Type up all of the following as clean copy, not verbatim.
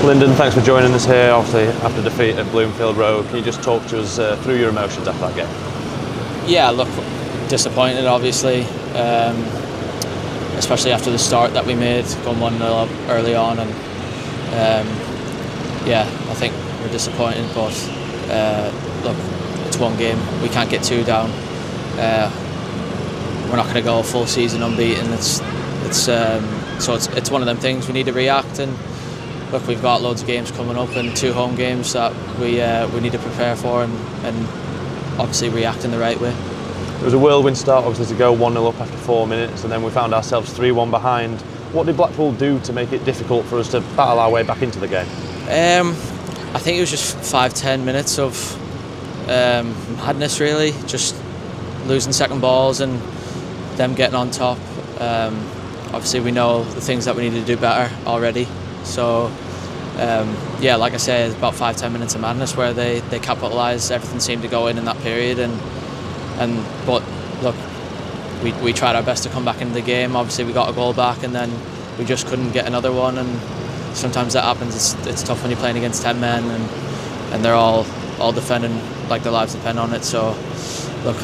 Lynden, thanks for joining us here, obviously after defeat at Bloomfield Road. Can you just talk to us through your emotions after that game? Yeah, look, disappointed obviously, especially after the start that we made, going 1-0 up early on, and I think we're disappointed, but look, it's one game, we can't get two down. We're not going to go a full season unbeaten. It's one of them things. We need to react, and look, we've got loads of games coming up and 2 home games that we need to prepare for and obviously react in the right way. It was a whirlwind start, obviously, to go 1-0 up after 4 minutes, and then we found ourselves 3-1 behind. What did Blackpool do to make it difficult for us to battle our way back into the game? I think it was just 5-10 minutes of madness, really, just losing second balls and them getting on top. Obviously we know the things that we need to do better already, so like I say, it's about 5-10 minutes of madness where they capitalised. Everything seemed to go in that period, but look, we tried our best to come back into the game. Obviously we got a goal back and then we just couldn't get another one, and sometimes that happens. It's tough when you're playing against 10 men and they're all defending like their lives depend on it. So look,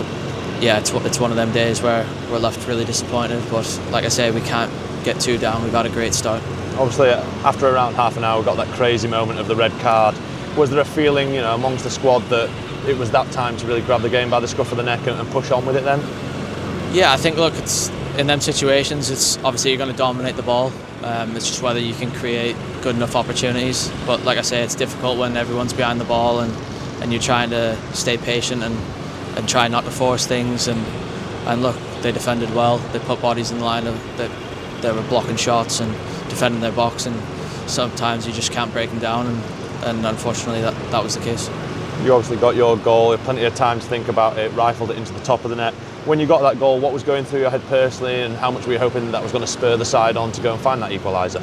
yeah, it's one of them days where we're left really disappointed, but like I say, we can't get 2 down. We've had a great start. Obviously, after around half an hour, we got that crazy moment of the red card. Was there a feeling, amongst the squad that it was that time to really grab the game by the scruff of the neck and push on with it then? Yeah, I think, look, it's in them situations, it's obviously you're going to dominate the ball. It's just whether you can create good enough opportunities. But like I say, it's difficult when everyone's behind the ball and you're trying to stay patient and try not to force things. And look, they defended well. They put bodies in the line. They were blocking shots and defending their box. And sometimes you just can't break them down. And unfortunately, that was the case. You obviously got your goal. You had plenty of time to think about it. Rifled it into the top of the net. When you got that goal, what was going through your head personally, and how much were you hoping that was going to spur the side on to go and find that equaliser?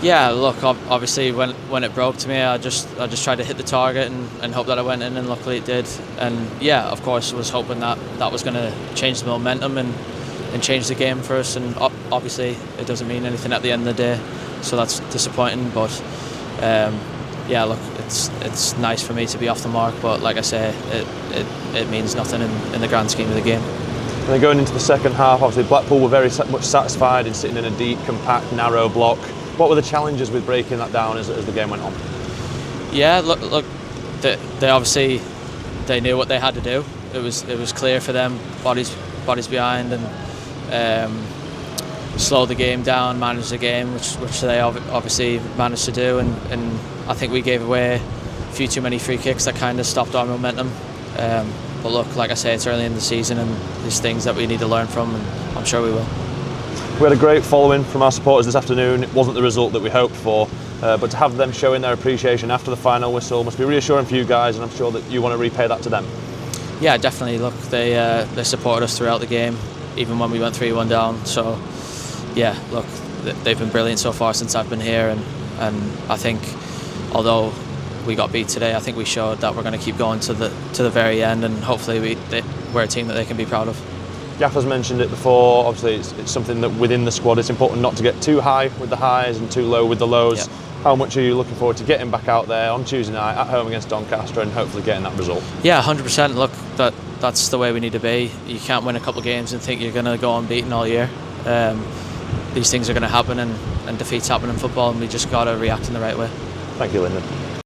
Yeah, look, obviously when it broke to me, I just tried to hit the target and hope that I went in, and luckily it did. And yeah, of course, was hoping that was going to change the momentum and change the game for us. And obviously, it doesn't mean anything at the end of the day, so that's disappointing. But yeah, look, it's nice for me to be off the mark, but like I say, it means nothing in the grand scheme of the game. And then going into the second half, obviously Blackpool were very much satisfied in sitting in a deep, compact, narrow block. What were the challenges with breaking that down as the game went on? Yeah, look, they obviously knew what they had to do. It was clear for them, bodies behind, and slow the game down, manage the game, which they obviously managed to do. And I think we gave away a few too many free kicks that kind of stopped our momentum. But look, like I say, it's early in the season and there's things that we need to learn from, and I'm sure we will. We had a great following from our supporters this afternoon. It wasn't the result that we hoped for, but to have them showing their appreciation after the final whistle must be reassuring for you guys, and I'm sure that you want to repay that to them. Yeah, definitely. Look, they supported us throughout the game, even when we went 3-1 down. So yeah, look, they've been brilliant so far since I've been here, and I think although we got beat today, I think we showed that we're going to keep going to the very end, and hopefully we're a team that they can be proud of. Gaffer's mentioned it before. Obviously, it's something that within the squad it's important not to get too high with the highs and too low with the lows. Yep. How much are you looking forward to getting back out there on Tuesday night at home against Doncaster and hopefully getting that result? Yeah, 100%. Look, that's the way we need to be. You can't win a couple of games and think you're going to go unbeaten all year. These things are going to happen, and defeats happen in football, and we just got to react in the right way. Thank you, Lynden.